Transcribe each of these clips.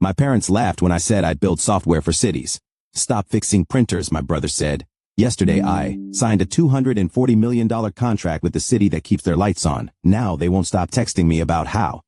My parents laughed when I said I'd build software for cities. Stop fixing printers, my brother said. Yesterday I signed a $240 million contract with the city that keeps their lights on. Now they won't stop texting me about how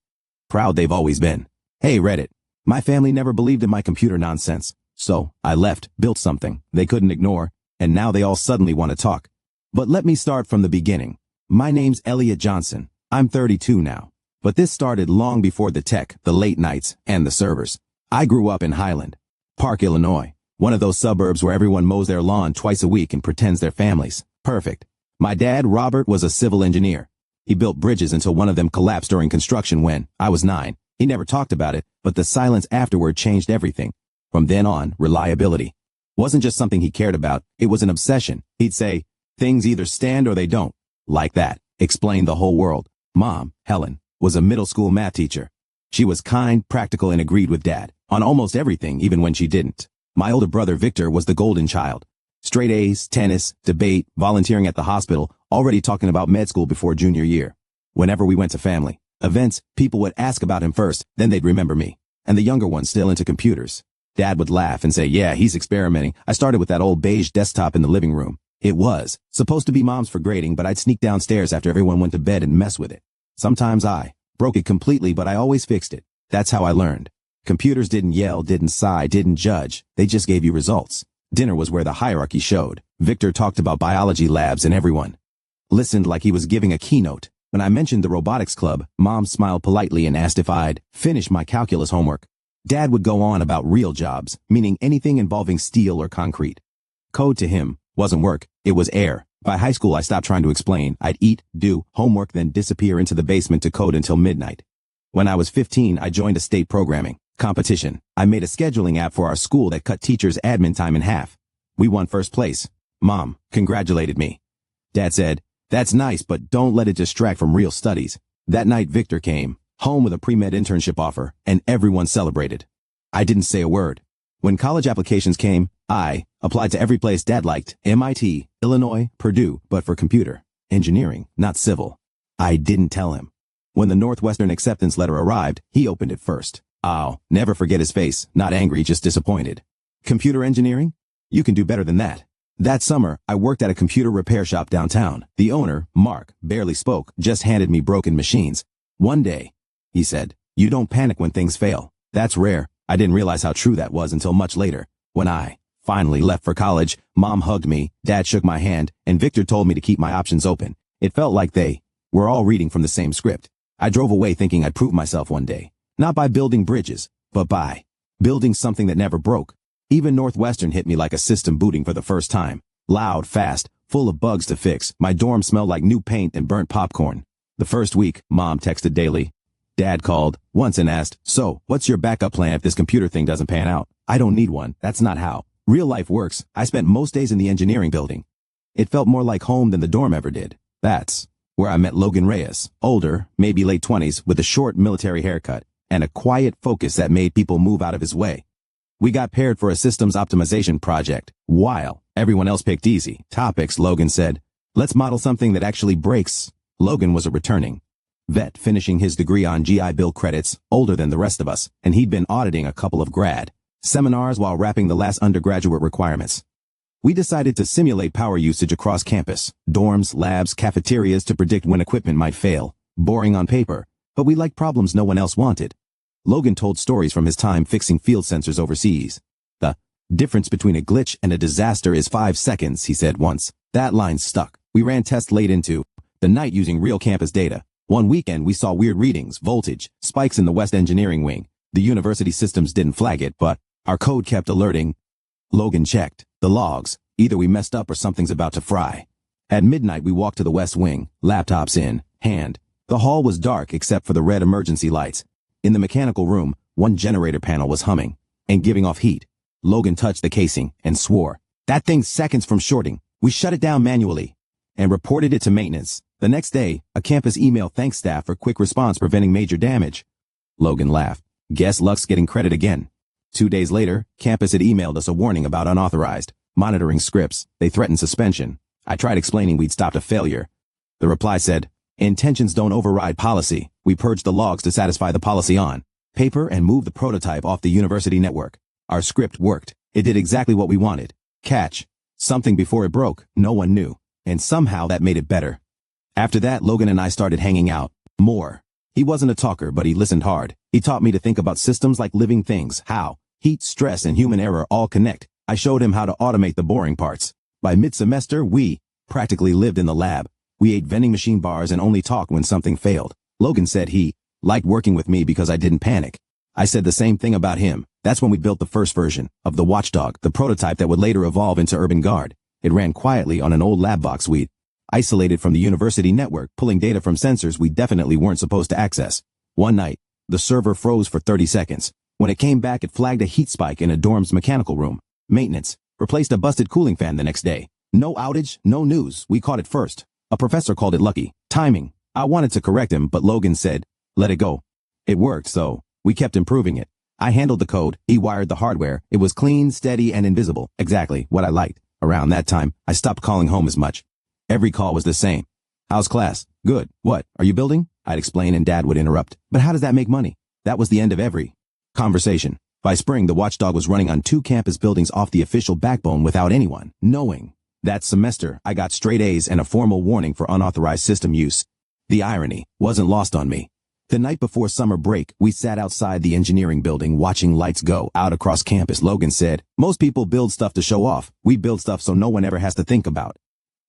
proud they've always been. Hey Reddit, my family never believed in my computer nonsense. So I left, built something they couldn't ignore, and now they all suddenly want to talk. But let me start from the beginning. My name's Elliot Johnson. I'm 32 now. But this started long before the tech, the late nights, and the servers. I grew up in Highland Park, Illinois. One of those suburbs where everyone mows their lawn twice a week and pretends they're families. Perfect. My dad, Robert, was a civil engineer. He built bridges until one of them collapsed during construction when I was 9. He never talked about it, but the silence afterward changed everything. From then on, reliability wasn't just something he cared about, it was an obsession. He'd say, things either stand or they don't. Like that, explained the whole world. Mom, Helen, was a middle school math teacher. She was kind, practical, and agreed with Dad on almost everything, even when she didn't. My older brother Victor was the golden child. Straight A's, tennis, debate, volunteering at the hospital, already talking about med school before junior year. Whenever we went to family events, people would ask about him first, then they'd remember me. And the younger ones still into computers. Dad would laugh and say, yeah, he's experimenting. I started with that old beige desktop in the living room. It was supposed to be Mom's for grading, but I'd sneak downstairs after everyone went to bed and mess with it. Sometimes I broke it completely, but I always fixed it. That's how I learned. Computers didn't yell, didn't sigh, didn't judge. They just gave you results. Dinner was where the hierarchy showed. Victor talked about biology labs and everyone listened like he was giving a keynote. When I mentioned the robotics club, Mom smiled politely and asked if I'd finish my calculus homework. Dad would go on about real jobs, meaning anything involving steel or concrete. Code to him wasn't work, it was air. By high school I stopped trying to explain. I'd eat, do homework, then disappear into the basement to code until midnight. When I was 15, I joined a state programming competition. I made a scheduling app for our school that cut teachers' admin time in half. We won first place. Mom congratulated me. Dad said, that's nice, but don't let it distract from real studies. That night Victor came home with a pre-med internship offer, and everyone celebrated. I didn't say a word. When college applications came, I applied to every place Dad liked, MIT, Illinois, Purdue, but for computer engineering, not civil. I didn't tell him. When the Northwestern acceptance letter arrived, he opened it first. I'll never forget his face, not angry, just disappointed. Computer engineering? You can do better than that. That summer, I worked at a computer repair shop downtown. The owner, Mark, barely spoke, just handed me broken machines. One day, he said, you don't panic when things fail. That's rare. I didn't realize how true that was until much later. When I finally left for college, Mom hugged me, Dad shook my hand, and Victor told me to keep my options open. It felt like they were all reading from the same script. I drove away thinking I'd prove myself one day. Not by building bridges, but by building something that never broke. Even Northwestern hit me like a system booting for the first time. Loud, fast, full of bugs to fix. My dorm smelled like new paint and burnt popcorn. The first week, Mom texted daily. Dad called once and asked, so, what's your backup plan if this computer thing doesn't pan out? I don't need one. That's not how real life works. I spent most days in the engineering building. It felt more like home than the dorm ever did. That's where I met Logan Reyes, older, maybe late 20s, with a short military haircut and a quiet focus that made people move out of his way. We got paired for a systems optimization project. While everyone else picked easy topics, Logan said, let's model something that actually breaks. Logan was a returning vet finishing his degree on GI Bill credits, older than the rest of us, and he'd been auditing a couple of grad seminars while wrapping the last undergraduate requirements. We decided to simulate power usage across campus, dorms, labs, cafeterias to predict when equipment might fail. Boring on paper, but we liked problems no one else wanted. Logan told stories from his time fixing field sensors overseas. The difference between a glitch and a disaster is 5 seconds, he said once. That line stuck. We ran tests late into the night using real campus data. One weekend we saw weird readings, voltage, spikes in the West Engineering wing. The university systems didn't flag it, but our code kept alerting. Logan checked the logs. Either we messed up or something's about to fry. At midnight we walked to the West Wing, laptops in hand. The hall was dark except for the red emergency lights. In the mechanical room, one generator panel was humming and giving off heat. Logan touched the casing and swore, that thing's seconds from shorting. We shut it down manually and reported it to maintenance. The next day, a campus email thanked staff for quick response preventing major damage. Logan laughed. Guess luck's getting credit again. 2 days later, campus had emailed us a warning about unauthorized monitoring scripts. They threatened suspension. I tried explaining we'd stopped a failure. The reply said, intentions don't override policy. We purged the logs to satisfy the policy on paper and moved the prototype off the university network. Our script worked. It did exactly what we wanted. Catch. Something before it broke, no one knew. And somehow that made it better. After that, Logan and I started hanging out. More. He wasn't a talker, but he listened hard. He taught me to think about systems like living things, how heat, stress, and human error all connect. I showed him how to automate the boring parts. By mid-semester, we practically lived in the lab. We ate vending machine bars and only talked when something failed. Logan said he liked working with me because I didn't panic. I said the same thing about him. That's when we built the first version of the Watchdog, the prototype that would later evolve into Urban Guard. It ran quietly on an old lab box we'd isolated from the university network, pulling data from sensors we definitely weren't supposed to access. One night, the server froze for 30 seconds. When it came back, it flagged a heat spike in a dorm's mechanical room. Maintenance replaced a busted cooling fan the next day. No outage, no news. We caught it first. A professor called it lucky. Timing. I wanted to correct him, but Logan said, let it go. It worked, so we kept improving it. I handled the code. He wired the hardware. It was clean, steady, and invisible. Exactly what I liked. Around that time, I stopped calling home as much. Every call was the same. How's class? Good. What? Are you building? I'd explain and Dad would interrupt. But how does that make money? That was the end of every conversation. By spring, the Watchdog was running on 2 campus buildings off the official backbone without anyone knowing. That semester, I got straight A's and a formal warning for unauthorized system use. The irony wasn't lost on me. The night before summer break, we sat outside the engineering building watching lights go out across campus. Logan said, most people build stuff to show off. We build stuff so no one ever has to think about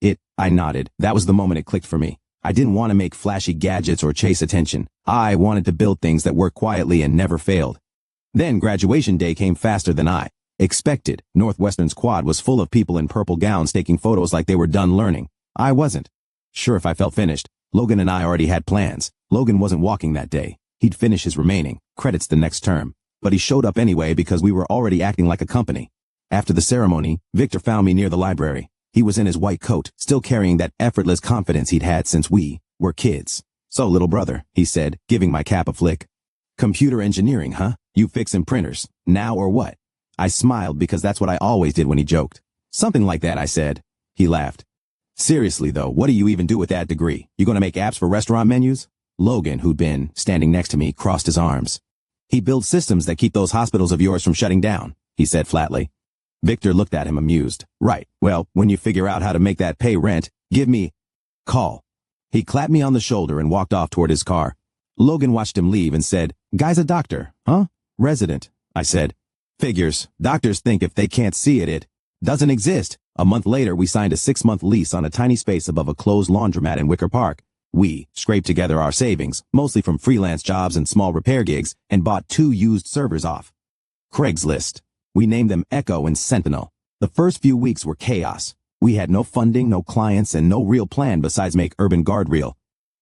it. I nodded. That was the moment it clicked for me. I didn't want to make flashy gadgets or chase attention. I wanted to build things that worked quietly and never failed. Then graduation day came faster than I expected. Northwestern's quad was full of people in purple gowns taking photos like they were done learning. I wasn't sure if I felt finished. Logan and I already had plans. Logan wasn't walking that day. He'd finish his remaining credits the next term. But he showed up anyway because we were already acting like a company. After the ceremony, Victor found me near the library. He was in his white coat, still carrying that effortless confidence he'd had since we were kids. So, little brother, he said, giving my cap a flick. Computer engineering, huh? You fixing printers, now or what? I smiled because that's what I always did when he joked. Something like that, I said. He laughed. Seriously, though, what do you even do with that degree? You gonna make apps for restaurant menus? Logan, who'd been standing next to me, crossed his arms. He builds systems that keep those hospitals of yours from shutting down, he said flatly. Victor looked at him amused. Right, well, when you figure out how to make that pay rent, give me a call. He clapped me on the shoulder and walked off toward his car. Logan watched him leave and said, guy's a doctor, huh? Resident, I said. Figures. Doctors think if they can't see it, it doesn't exist. A month later, we signed a 6-month lease on a tiny space above a closed laundromat in Wicker Park. We scraped together our savings, mostly from freelance jobs and small repair gigs, and bought 2 used servers off Craigslist. We named them Echo and Sentinel. The first few weeks were chaos. We had no funding, no clients, and no real plan besides make Urban Guard real.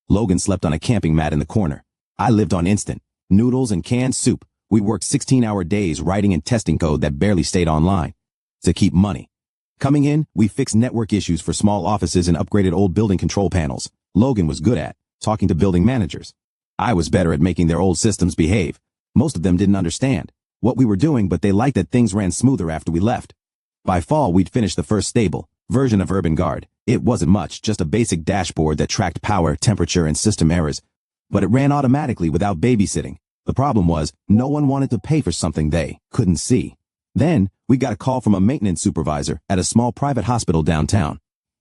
Logan slept on a camping mat in the corner. I lived on instant noodles and canned soup. We worked 16-hour days writing and testing code that barely stayed online to keep money coming in. We fixed network issues for small offices and upgraded old building control panels. Logan was good at talking to building managers. I was better at making their old systems behave. Most of them didn't understand what we were doing, but they liked that things ran smoother after we left. By fall, we'd finished the first stable version of Urban Guard. It wasn't much, just a basic dashboard that tracked power, temperature, and system errors. But it ran automatically without babysitting. The problem was, no one wanted to pay for something they couldn't see. Then, we got a call from a maintenance supervisor at a small private hospital downtown.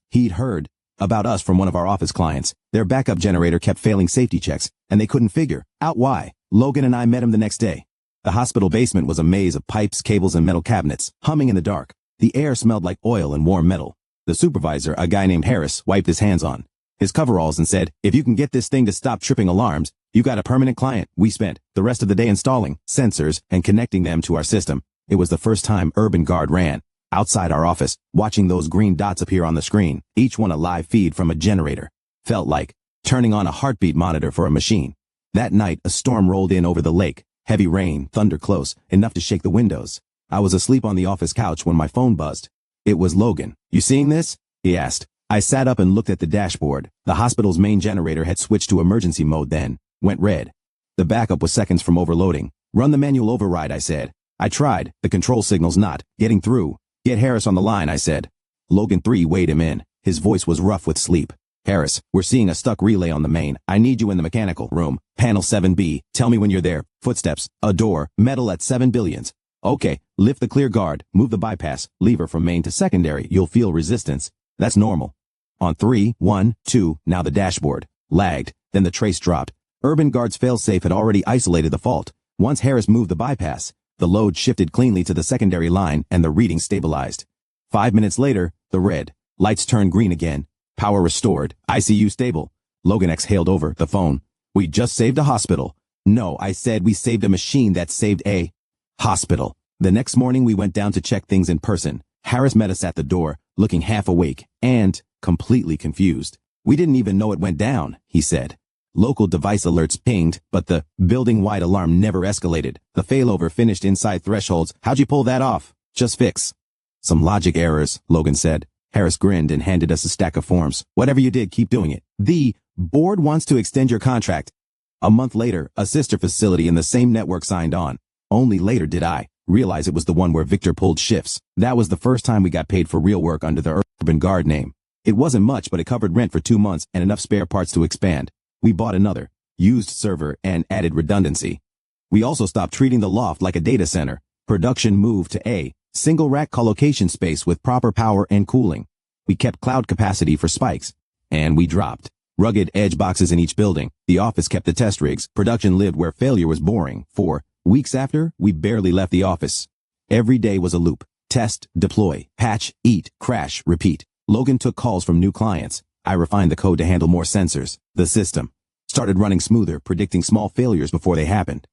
He'd heard about us from one of our office clients. Their backup generator kept failing safety checks, and they couldn't figure out why. Logan and I met him the next day. The hospital basement was a maze of pipes, cables, and metal cabinets, humming in the dark. The air smelled like oil and warm metal. The supervisor, a guy named Harris, wiped his hands on his coveralls and said, if you can get this thing to stop tripping alarms, you got a permanent client. We spent the rest of the day installing sensors and connecting them to our system. It was the first time Urban Guard ran. Outside our office, watching those green dots appear on the screen, each one a live feed from a generator, felt like turning on a heartbeat monitor for a machine. That night, a storm rolled in over the lake. Heavy rain, thunder close, enough to shake the windows. I was asleep on the office couch when my phone buzzed. It was Logan. You seeing this? He asked. I sat up and looked at the dashboard. The hospital's main generator had switched to emergency mode then went red. The backup was seconds from overloading. Run the manual override, I said. I tried. The control signal's not getting through. Get Harris on the line, I said. Logan 3 weighed him in. His voice was rough with sleep. Harris, we're seeing a stuck relay on the main. I need you in the mechanical room. Panel 7B. Tell me when you're there. Footsteps. A door. Metal at 7 billions. Okay, lift the clear guard. Move the bypass. Lever from main to secondary. You'll feel resistance. That's normal. On 3, 1, 2, now the dashboard. Lagged. Then the trace dropped. Urban Guard's failsafe had already isolated the fault. Once Harris moved the bypass, the load shifted cleanly to the secondary line and the reading stabilized. 5 minutes later, the red. Lights turned green again. Power restored. ICU stable. Logan exhaled over the phone. We just saved a hospital. No, I said we saved a machine that saved a hospital. The next morning we went down to check things in person. Harris met us at the door, looking half awake and completely confused. We didn't even know it went down, he said. Local device alerts pinged, but the building-wide alarm never escalated. The failover finished inside thresholds. How'd you pull that off? Just fix. Some logic errors, Logan said. Harris grinned and handed us a stack of forms. Whatever you did, keep doing it. The board wants to extend your contract. A month later, a sister facility in the same network signed on. Only later did I realize it was the one where Victor pulled shifts. That was the first time we got paid for real work under the Urban Guard name. It wasn't much, but it covered rent for 2 months and enough spare parts to expand. We bought another, used server and added redundancy. We also stopped treating the loft like a data center. Production moved to a single rack colocation space with proper power and cooling. We kept cloud capacity for spikes. And we dropped rugged edge boxes in each building. The office kept the test rigs. Production lived where failure was boring. 4 weeks after, we barely left the office. Every day was a loop. Test, deploy, patch, eat, crash, repeat. Logan took calls from new clients. I refined the code to handle more sensors. The system started running smoother, predicting small failures before they happened.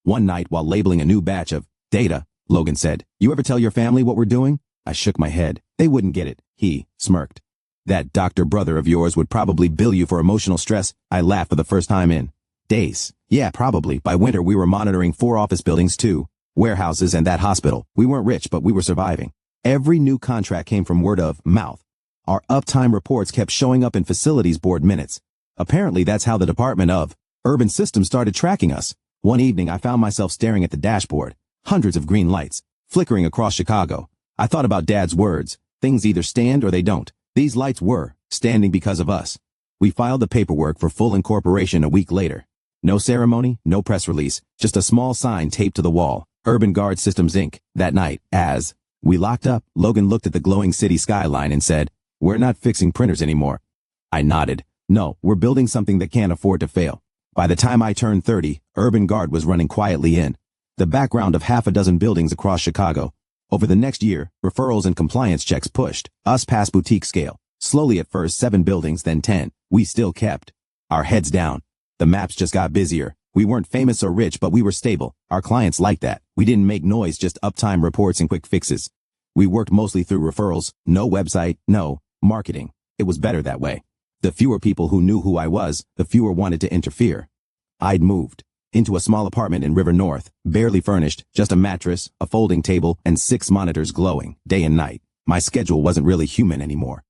One night, while labeling a new batch of data, Logan said, "You ever tell your family what we're doing?" I shook my head. They wouldn't get it. He smirked. "That doctor brother of yours would probably bill you for emotional stress." I laughed for the first time in days. Yeah, probably. By winter, we were monitoring 4 office buildings, 2 warehouses, and that hospital. We weren't rich, but we were surviving. Every new contract came from word of mouth. Our uptime reports kept showing up in facilities board minutes. Apparently, that's how the Department of Urban Systems started tracking us. One evening, I found myself staring at the dashboard. Hundreds of green lights, flickering across Chicago. I thought about Dad's words. Things either stand or they don't. These lights were standing because of us. We filed the paperwork for full incorporation a week later. No ceremony, no press release, just a small sign taped to the wall. Urban Guard Systems, Inc. That night, as we locked up, Logan looked at the glowing city skyline and said, "We're not fixing printers anymore." I nodded. "No, we're building something that can't afford to fail." By the time I turned 30, Urban Guard was running quietly in the background of half a dozen buildings across Chicago. Over the next year, referrals and compliance checks pushed us past boutique scale. Slowly at first 7 buildings, then 10. We still kept our heads down. The maps just got busier. We weren't famous or rich, but we were stable. Our clients liked that. We didn't make noise, just uptime reports and quick fixes. We worked mostly through referrals. No website, no marketing. It was better that way. The fewer people who knew who I was, the fewer wanted to interfere. I'd moved into a small apartment in River North, barely furnished, just a mattress, a folding table, and 6 monitors glowing, day and night. My schedule wasn't really human anymore.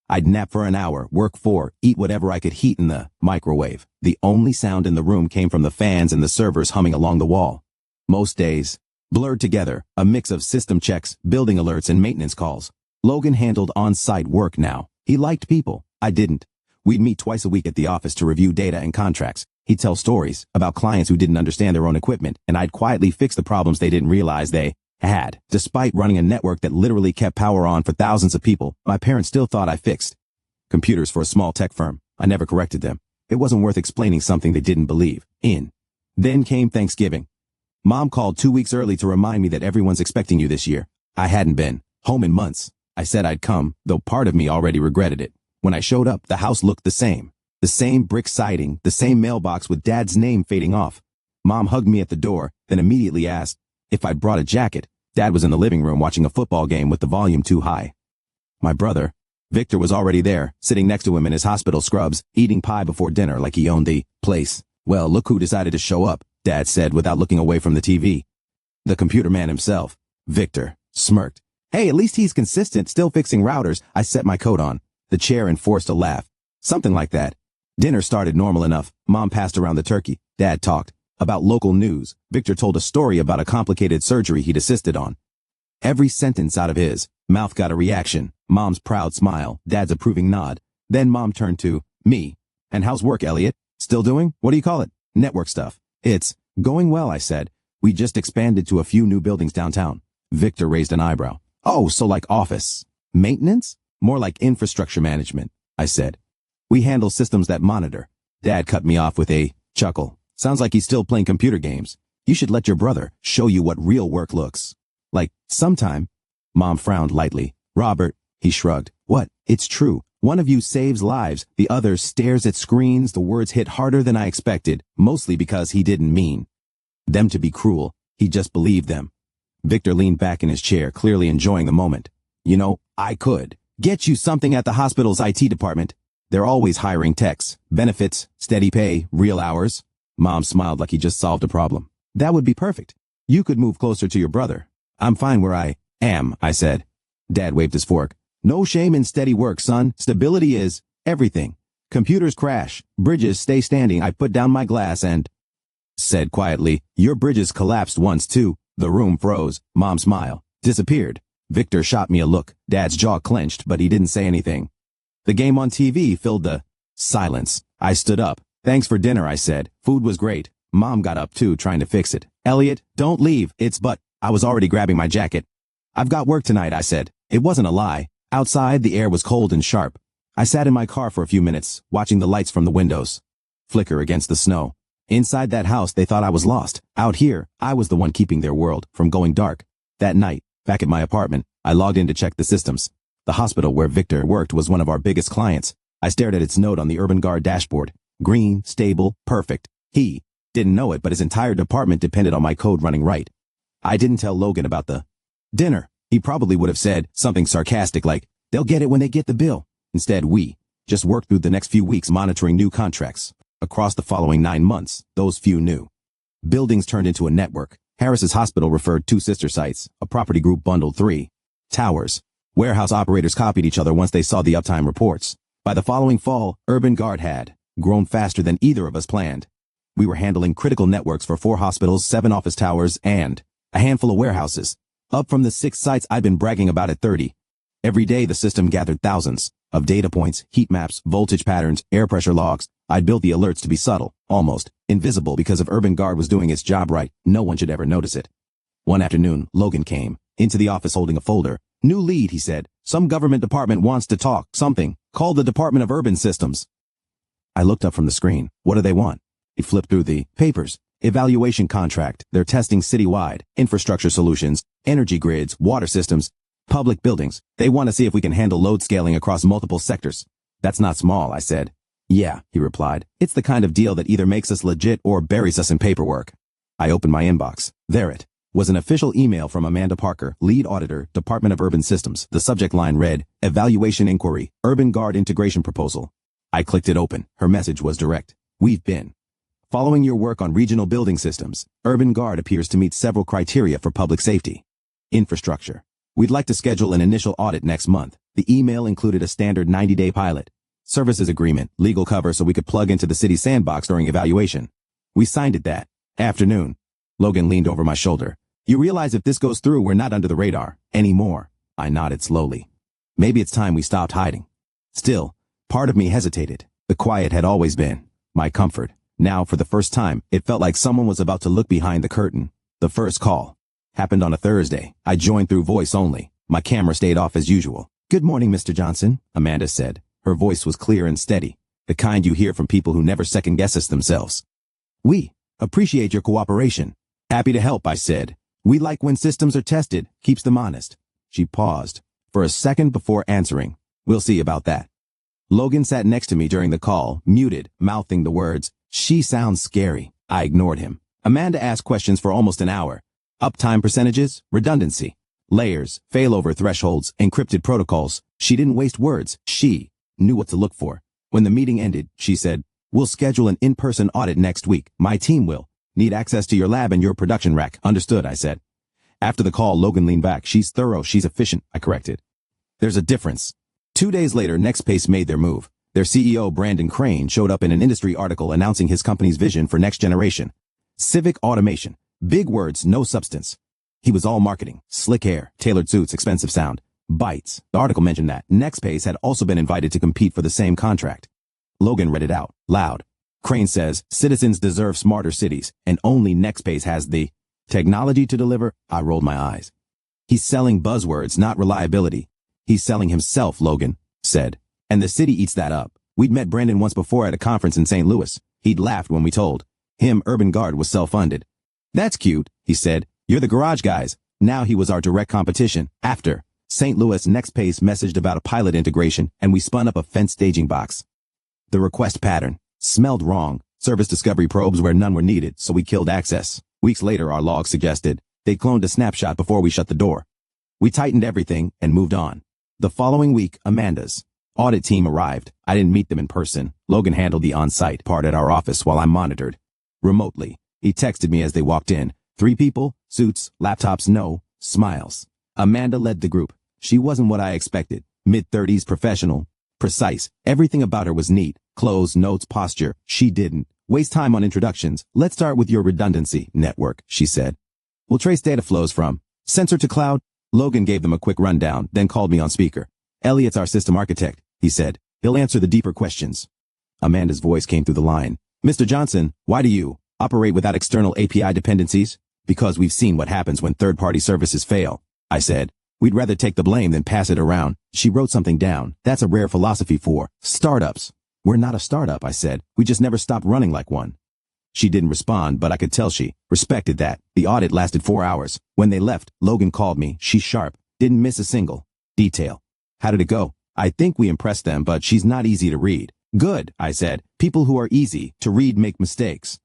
I'd nap for an hour, work 4, eat whatever I could heat in the microwave. The only sound in the room came from the fans and the servers humming along the wall. Most days blurred together, a mix of system checks, building alerts, and maintenance calls. Logan handled on-site work now. He liked people. I didn't. We'd meet twice a week at the office to review data and contracts. He'd tell stories about clients who didn't understand their own equipment, and I'd quietly fix the problems they didn't realize they had. Despite running a network that literally kept power on for thousands of people, my parents still thought I fixed computers for a small tech firm. I never corrected them. It wasn't worth explaining something they didn't believe in. Then came Thanksgiving. Mom called 2 weeks early to remind me that everyone's expecting you this year. I hadn't been home in months. I said I'd come, though part of me already regretted it. When I showed up, the house looked the same. The same brick siding, the same mailbox with Dad's name fading off. Mom hugged me at the door, then immediately asked if I'd brought a jacket. Dad was in the living room watching a football game with the volume too high. My brother, Victor, was already there, sitting next to him in his hospital scrubs, eating pie before dinner like he owned the place. "Well, look who decided to show up," Dad said without looking away from the TV. The computer man himself. Victor smirked. "Hey, at least he's consistent, still fixing routers." I set my coat on the chair and forced a laugh. Something like that. Dinner started normal enough. Mom passed around the turkey. Dad talked about local news. Victor told a story about a complicated surgery he'd assisted on. Every sentence out of his mouth got a reaction. Mom's proud smile, Dad's approving nod. Then Mom turned to me. And how's work, Elliot? Still doing? What do you call it? Network stuff. It's going well, I said. We just expanded to a few new buildings downtown. Victor raised an eyebrow. Oh, so like office maintenance? More like infrastructure management, I said. We handle systems that monitor. Dad cut me off with a chuckle. Sounds like he's still playing computer games. You should let your brother show you what real work looks like sometime. Mom frowned lightly. Robert, he shrugged. What? It's true. One of you saves lives, the other stares at screens. The words hit harder than I expected, mostly because he didn't mean them to be cruel. He just believed them. Victor leaned back in his chair, clearly enjoying the moment. You know, I could get you something at the hospital's IT department. They're always hiring techs, benefits, steady pay, real hours. Mom smiled like he just solved a problem. That would be perfect. You could move closer to your brother. I'm fine where I am, I said. Dad waved his fork. No shame in steady work, son. Stability is everything. Computers crash. Bridges stay standing. I put down my glass and said quietly, your bridges collapsed once too. The room froze. Mom's smile disappeared. Victor shot me a look. Dad's jaw clenched, but he didn't say anything. The game on TV filled the silence. I stood up. Thanks for dinner, I said. Food was great. Mom got up too, trying to fix it. Elliot, don't leave. But I was already grabbing my jacket. I've got work tonight, I said. It wasn't a lie. Outside, the air was cold and sharp. I sat in my car for a few minutes, watching the lights from the windows flicker against the snow. Inside that house, they thought I was lost. Out here, I was the one keeping their world from going dark. That night, back at my apartment, I logged in to check the systems. The hospital where Victor worked was one of our biggest clients. I stared at its note on the Urban Guard dashboard. Green, stable, perfect. He didn't know it, but his entire department depended on my code running right. I didn't tell Logan about the dinner. He probably would have said something sarcastic like, they'll get it when they get the bill. Instead, we just worked through the next few weeks monitoring new contracts. Across the following 9 months, those few new buildings turned into a network. Harris's hospital referred 2 sister sites. A property group bundled 3 towers. Warehouse operators copied each other once they saw the uptime reports. By the following fall, Urban Guard had grown faster than either of us planned. We were handling critical networks for 4 hospitals, 7 office towers, and a handful of warehouses. Up from the 6 sites I'd been bragging about at 30. Every day the system gathered thousands of data points, heat maps, voltage patterns, air pressure logs. I'd built the alerts to be subtle, almost invisible, because if Urban Guard was doing its job right, no one should ever notice it. One afternoon, Logan came into the office holding a folder. New lead, he said. Some government department wants to talk. Something. Called the Department of Urban Systems. I looked up from the screen. What do they want? He flipped through the papers. Evaluation contract. They're testing citywide. Infrastructure solutions. Energy grids. Water systems. Public buildings. They want to see if we can handle load scaling across multiple sectors. That's not small, I said. Yeah, he replied. It's the kind of deal that either makes us legit or buries us in paperwork. I opened my inbox. There it was, an official email from Amanda Parker, lead auditor, Department of Urban Systems. The subject line read, Evaluation Inquiry, Urban Guard Integration Proposal. I clicked it open. Her message was direct. We've been following your work on regional building systems. Urban Guard appears to meet several criteria for public safety. Infrastructure. We'd like to schedule an initial audit next month. The email included a standard 90-day pilot. Services agreement, legal cover so we could plug into the city sandbox during evaluation. We signed it that afternoon. Logan leaned over my shoulder. You realize if this goes through, we're not under the radar anymore. I nodded slowly. Maybe it's time we stopped hiding. Still, part of me hesitated. The quiet had always been my comfort. Now, for the first time, it felt like someone was about to look behind the curtain. The first call happened on a Thursday. I joined through voice only. My camera stayed off as usual. Good morning, Mr. Johnson, Amanda said. Her voice was clear and steady, the kind you hear from people who never second-guess us themselves. We appreciate your cooperation. Happy to help, I said. We like when systems are tested, keeps them honest. She paused for a second before answering. We'll see about that. Logan sat next to me during the call, muted, mouthing the words, she sounds scary. I ignored him. Amanda asked questions for almost an hour. Uptime percentages, redundancy, layers, failover thresholds, encrypted protocols. She didn't waste words. She knew what to look for. When the meeting ended, she said, we'll schedule an in-person audit next week. My team will. Need access to your lab and your production rack. Understood, I said. After the call, Logan leaned back. She's thorough, she's efficient, I corrected. There's a difference. 2 days later, NextPace made their move. Their CEO, Brandon Crane, showed up in an industry article announcing his company's vision for next generation civic automation. Big words, no substance. He was all marketing, slick hair, tailored suits, expensive sound. Bytes. The article mentioned that Nextpace had also been invited to compete for the same contract. Logan read it out, loud. Crane says, citizens deserve smarter cities, and only Nextpace has the technology to deliver. I rolled my eyes. He's selling buzzwords, not reliability. He's selling himself, Logan said. And the city eats that up. We'd met Brandon once before at a conference in St. Louis. He'd laughed when we told him Urban Guard was self-funded. That's cute, he said. You're the garage guys. Now he was our direct competition. After St. Louis, Nextpace messaged about a pilot integration, and we spun up a fence staging box. The request pattern smelled wrong. Service discovery probes where none were needed, so we killed access. Weeks later, our log suggested they cloned a snapshot before we shut the door. We tightened everything and moved on. The following week, Amanda's audit team arrived. I didn't meet them in person. Logan handled the on-site part at our office while I monitored remotely. He texted me as they walked in. 3 people, suits, laptops, no smiles. Amanda led the group. She wasn't what I expected. Mid-30s, professional, precise. Everything about her was neat. Clothes, notes, posture. She didn't waste time on introductions. Let's start with your redundancy network, she said. We'll trace data flows from sensor to cloud. Logan gave them a quick rundown, then called me on speaker. Elliot's our system architect, he said. He'll answer the deeper questions. Amanda's voice came through the line. Mr. Johnson, why do you operate without external API dependencies? Because we've seen what happens when third-party services fail, I said. We'd rather take the blame than pass it around. She wrote something down. That's a rare philosophy for startups. We're not a startup, I said. We just never stopped running like one. She didn't respond, but I could tell she respected that. The audit lasted 4 hours. When they left, Logan called me. She's sharp. Didn't miss a single detail. How did it go? I think we impressed them, but she's not easy to read. Good, I said. People who are easy to read make mistakes.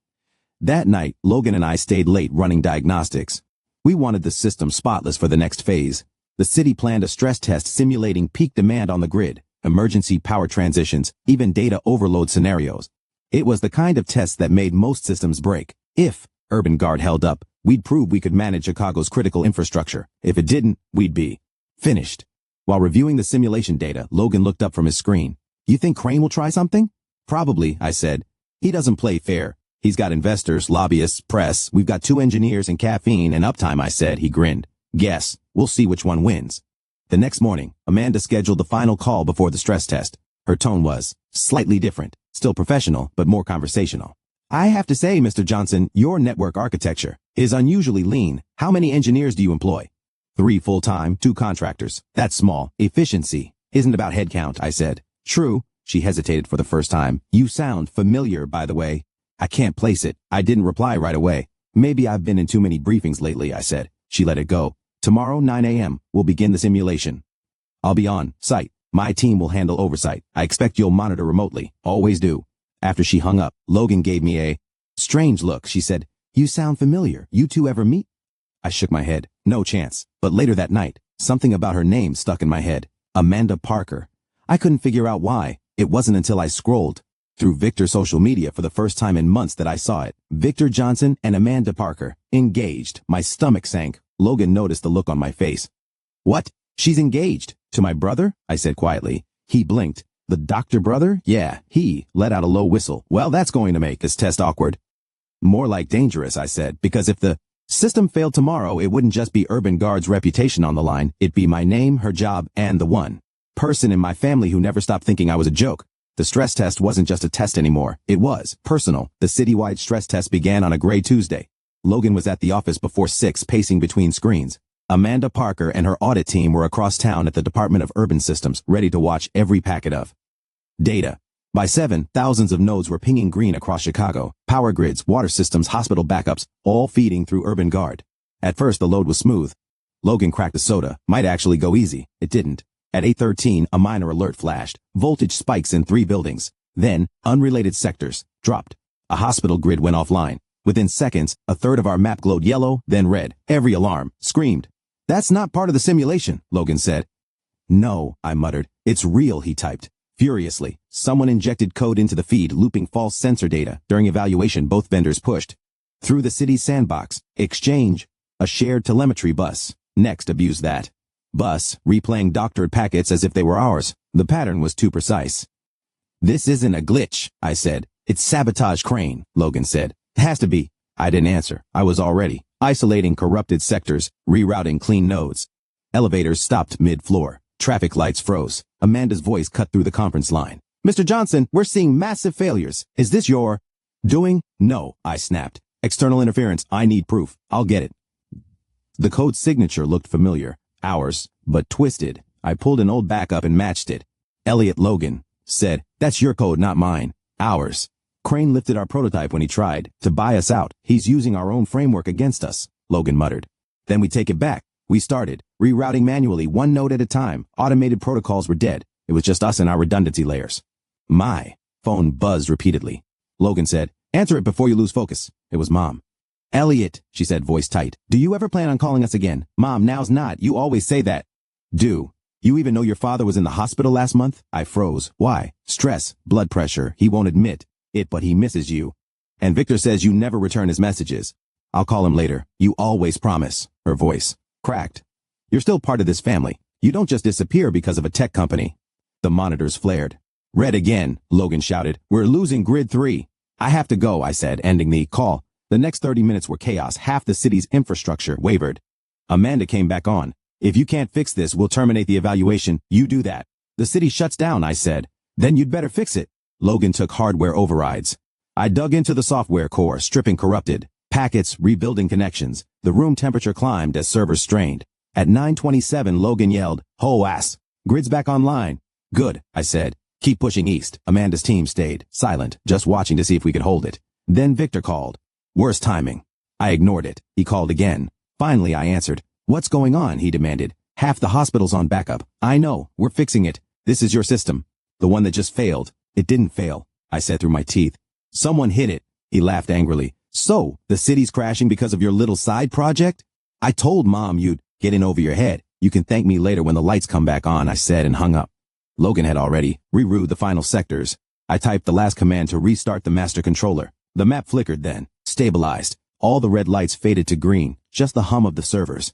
That night, Logan and I stayed late running diagnostics. We wanted the system spotless for the next phase. The city planned a stress test simulating peak demand on the grid, emergency power transitions, even data overload scenarios. It was the kind of test that made most systems break. If Urban Guard held up, we'd prove we could manage Chicago's critical infrastructure. If it didn't, we'd be finished. While reviewing the simulation data, Logan looked up from his screen. You think Crane will try something? Probably, I said. He doesn't play fair. He's got investors, lobbyists, press. We've got 2 engineers and caffeine and uptime, I said. He grinned. Guess. We'll see which one wins. The next morning, Amanda scheduled the final call before the stress test. Her tone was slightly different, still professional, but more conversational. I have to say, Mr. Johnson, your network architecture is unusually lean. How many engineers do you employ? 3 full-time, 2 contractors. That's small. Efficiency isn't about headcount, I said. True. She hesitated for the first time. You sound familiar, by the way. I can't place it. I didn't reply right away. Maybe I've been in too many briefings lately, I said. She let it go. Tomorrow, 9 a.m., we'll begin the simulation. I'll be on site. My team will handle oversight. I expect you'll monitor remotely. Always do. After she hung up, Logan gave me a strange look. She said, You sound familiar. You 2 ever meet? I shook my head. No chance. But later that night, something about her name stuck in my head. Amanda Parker. I couldn't figure out why. It wasn't until I scrolled through Victor's social media for the first time in months that I saw it. Victor Johnson and Amanda Parker. Engaged. My stomach sank. Logan noticed the look on my face. What? She's engaged? To my brother? I said quietly. He blinked. The doctor brother? Yeah, he let out a low whistle. Well, that's going to make this test awkward. More like dangerous, I said, because if the system failed tomorrow, it wouldn't just be Urban Guard's reputation on the line. It'd be my name, her job, and the one person in my family who never stopped thinking I was a joke. The stress test wasn't just a test anymore. It was personal. The citywide stress test began on a gray Tuesday. Logan was at the office before 6, pacing between screens. Amanda Parker and her audit team were across town at the Department of Urban Systems, ready to watch every packet of data. By 7, thousands of nodes were pinging green across Chicago. Power grids, water systems, hospital backups, all feeding through Urban Guard. At first, the load was smooth. Logan cracked a soda. Might actually go easy. It didn't. At 8:13, a minor alert flashed. Voltage spikes in 3 buildings. Then, unrelated sectors dropped. A hospital grid went offline. Within seconds, a third of our map glowed yellow, then red. Every alarm screamed. That's not part of the simulation, Logan said. No, I muttered. It's real, he typed. Furiously, someone injected code into the feed, looping false sensor data. During evaluation, both vendors pushed through the city's sandbox. Exchange, a shared telemetry bus. Next, abused that bus, replaying doctored packets as if they were ours. The pattern was too precise. This isn't a glitch, I said. It's sabotage, Crane, Logan said. It has to be. I didn't answer. I was already isolating corrupted sectors, rerouting clean nodes. Elevators stopped mid-floor. Traffic lights froze. Amanda's voice cut through the conference line. Mr. Johnson, we're seeing massive failures. Is this your doing? No, I snapped. External interference. I need proof. I'll get it. The code signature looked familiar. Ours, but twisted. I pulled an old backup and matched it. Elliot Logan said, "That's your code, not mine. Ours." Crane lifted our prototype when he tried to buy us out. "He's using our own framework against us," Logan muttered. "Then we take it back." We started, rerouting manually, one node at a time. Automated protocols were dead. It was just us and our redundancy layers. My phone buzzed repeatedly. Logan said, "Answer it before you lose focus." It was Mom. "Elliot," she said, voice tight. "Do you ever plan on calling us again?" "Mom, now's not. You always say that." "Do you even know your father was in the hospital last month?" I froze. "Why?" "Stress, blood pressure. He won't admit it, but he misses you. And Victor says you never return his messages." "I'll call him later. You always promise." Her voice cracked. "You're still part of this family. You don't just disappear because of a tech company." The monitors flared. "Red again," Logan shouted. "We're losing grid 3. "I have to go," I said, ending the call. The next 30 minutes were chaos. Half the city's infrastructure wavered. Amanda came back on. "If you can't fix this, we'll terminate the evaluation. You do that." "The city shuts down," I said. "Then you'd better fix it." Logan took hardware overrides. I dug into the software core, stripping corrupted packets, rebuilding connections. The room temperature climbed as servers strained. At 9:27, Logan yelled, "Ho ass! Grid's back online." "Good," I said. "Keep pushing east." Amanda's team stayed silent, just watching to see if we could hold it. Then Victor called. Worst timing. I ignored it. He called again. Finally, I answered. "What's going on?" he demanded. "Half the hospital's on backup." "I know. We're fixing it. This is your system. The one that just failed." "It didn't fail," I said through my teeth. "Someone hit it." He laughed angrily. "So, the city's crashing because of your little side project?" "I told Mom you'd get in over your head. You can thank me later when the lights come back on," I said and hung up. Logan had already rerouted the final sectors. I typed the last command to restart the master controller. The map flickered then, stabilized. All the red lights faded to green, just the hum of the servers.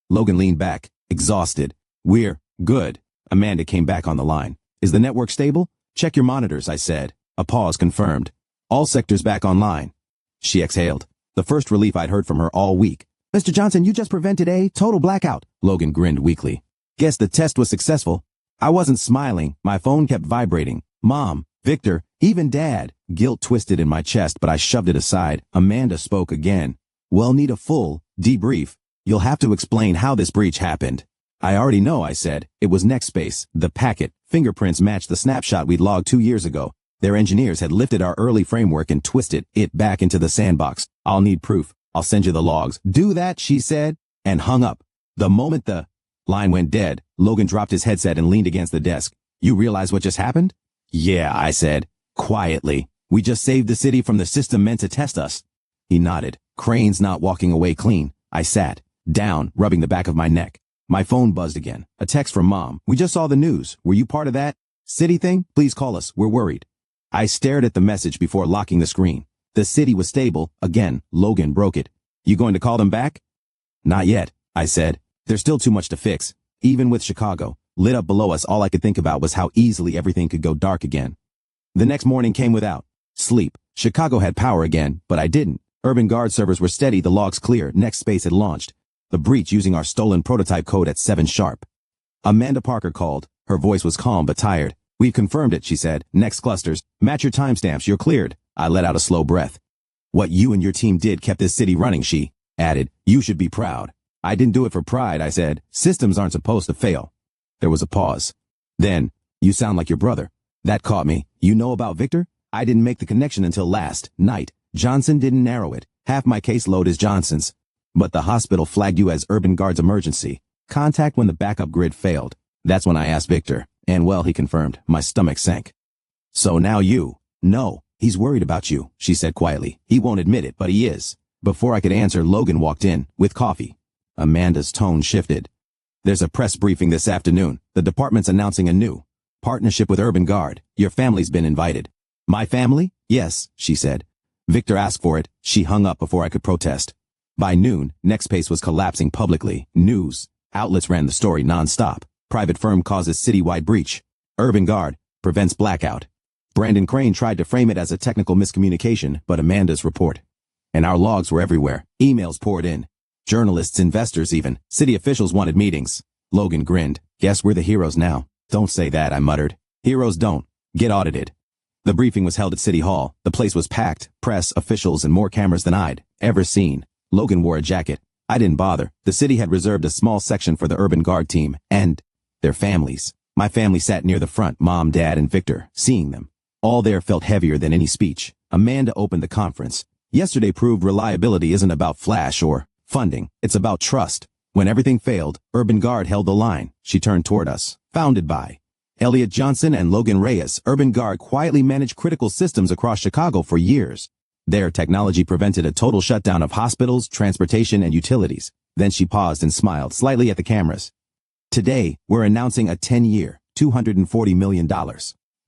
Logan leaned back, exhausted. "We're good." Amanda came back on the line. "Is the network stable?" "Check your monitors," I said. A pause confirmed. "All sectors back online." She exhaled. The first relief I'd heard from her all week. "Mr. Johnson, you just prevented a total blackout." Logan grinned weakly. "Guess the test was successful." I wasn't smiling. My phone kept vibrating. Mom, Victor, even Dad. Guilt twisted in my chest, but I shoved it aside. Amanda spoke again. "We'll need a full debrief. You'll have to explain how this breach happened." "I already know," I said. "It was Nextspace. The packet. Fingerprints matched the snapshot we'd logged 2 years ago. Their engineers had lifted our early framework and twisted it back into the sandbox. I'll need proof. I'll send you the logs." "Do that," she said, and hung up. The moment the line went dead, Logan dropped his headset and leaned against the desk. "You realize what just happened?" "Yeah," I said, quietly. "We just saved the city from the system meant to test us." He nodded. "Crane's not walking away clean." I sat down, rubbing the back of my neck. My phone buzzed again. A text from Mom. "We just saw the news. Were you part of that city thing? Please call us. We're worried." I stared at the message before locking the screen. The city was stable. Again, Logan broke it. "You going to call them back?" "Not yet," I said. "There's still too much to fix." Even with Chicago lit up below us, all I could think about was how easily everything could go dark again. The next morning came without sleep. Chicago had power again, but I didn't. Urban Guard servers were steady, the logs clear. Nextspace had launched the breach using our stolen prototype code at 7 sharp. Amanda Parker called. Her voice was calm but tired. "We've confirmed it," she said. "Next clusters. Match your timestamps. You're cleared." I let out a slow breath. "What you and your team did kept this city running," she added. "You should be proud." "I didn't do it for pride," I said. "Systems aren't supposed to fail." There was a pause. Then, "You sound like your brother." That caught me. "You know about Victor?" I didn't make the connection until last night. Johnson didn't narrow it. Half my caseload is Johnson's. But the hospital flagged you as Urban Guard's emergency contact when the backup grid failed. That's when I asked Victor. And well, he confirmed. My stomach sank. "So now you." "No, he's worried about you," she said quietly. "He won't admit it, but he is." Before I could answer, Logan walked in with coffee. Amanda's tone shifted. "There's a press briefing this afternoon. The department's announcing a new partnership with Urban Guard. Your family's been invited." "My family?" "Yes," she said. "Victor asked for it." She hung up before I could protest. By noon, Nextspace was collapsing publicly. News outlets ran the story nonstop. Private firm causes citywide breach. Urban Guard prevents blackout. Brandon Crane tried to frame it as a technical miscommunication, but Amanda's report. And our logs were everywhere. Emails poured in. Journalists, investors even. City officials wanted meetings. Logan grinned. Guess we're the heroes now. Don't say that, I muttered. Heroes don't. Get audited. The briefing was held at City Hall. The place was packed, press, officials, and more cameras than I'd ever seen. Logan wore a jacket. I didn't bother. The city had reserved a small section for the Urban Guard team and their families. My family sat near the front, Mom, Dad, and Victor, seeing them. All there felt heavier than any speech. Amanda opened the conference. Yesterday proved reliability isn't about flash or funding. It's about trust. When everything failed, Urban Guard held the line. She turned toward us. Founded by Elliot Johnson and Logan Reyes, Urban Guard quietly managed critical systems across Chicago for years. Their technology prevented a total shutdown of hospitals, transportation, and utilities. Then she paused and smiled slightly at the cameras. Today, we're announcing a 10-year, $240 million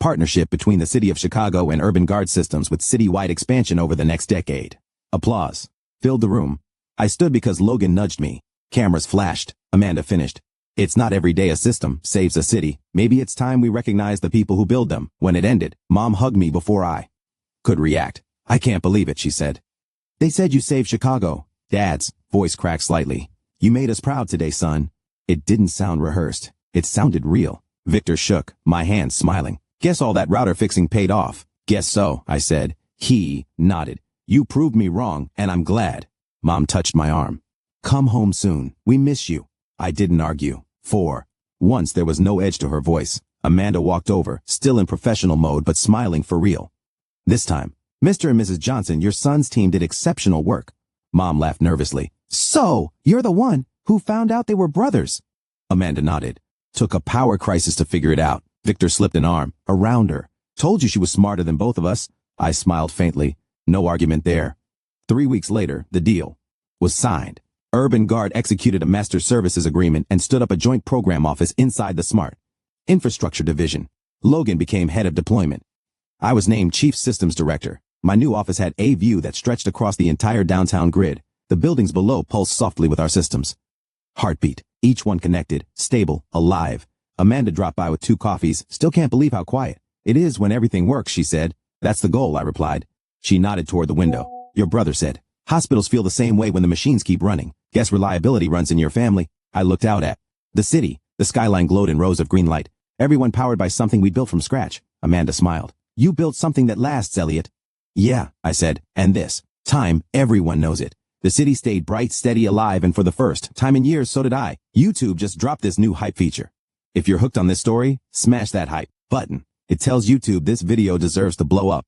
partnership between the City of Chicago and Urban Guard Systems with citywide expansion over the next decade. Applause filled the room. I stood because Logan nudged me. Cameras flashed. Amanda finished. It's not every day a system saves a city. Maybe it's time we recognize the people who build them. When it ended, Mom hugged me before I could react. I can't believe it, she said. They said you saved Chicago. Dad's voice cracked slightly. You made us proud today, son. It didn't sound rehearsed. It sounded real. Victor shook, my hand smiling. Guess all that router fixing paid off. Guess so, I said. He nodded. You proved me wrong, and I'm glad. Mom touched my arm. Come home soon. We miss you. I didn't argue. For once there was no edge to her voice. Amanda walked over, still in professional mode but smiling for real. This time, Mr. and Mrs. Johnson, your son's team did exceptional work. Mom laughed nervously. So, you're the one who found out they were brothers? Amanda nodded. Took a power crisis to figure it out. Victor slipped an arm around her. Told you she was smarter than both of us. I smiled faintly. No argument there. 3 weeks later, the deal was signed. Urban Guard executed a master services agreement and stood up a joint program office inside the Smart Infrastructure Division. Logan became head of deployment. I was named Chief Systems Director. My new office had a view that stretched across the entire downtown grid. The buildings below pulsed softly with our systems. Heartbeat, each one connected, stable, alive. Amanda dropped by with 2 coffees. Still can't believe how quiet it is when everything works, she said. That's the goal, I replied. She nodded toward the window. Your brother said. Hospitals feel the same way when the machines keep running. Guess reliability runs in your family. I looked out at the city. The skyline glowed in rows of green light. Everyone powered by something we built from scratch. Amanda smiled. You built something that lasts, Elliot. Yeah, I said. And this time, everyone knows it. The city stayed bright, steady, alive, and for the first time in years, so did I. YouTube just dropped this new hype feature. If you're hooked on this story, smash that hype button. It tells YouTube this video deserves to blow up.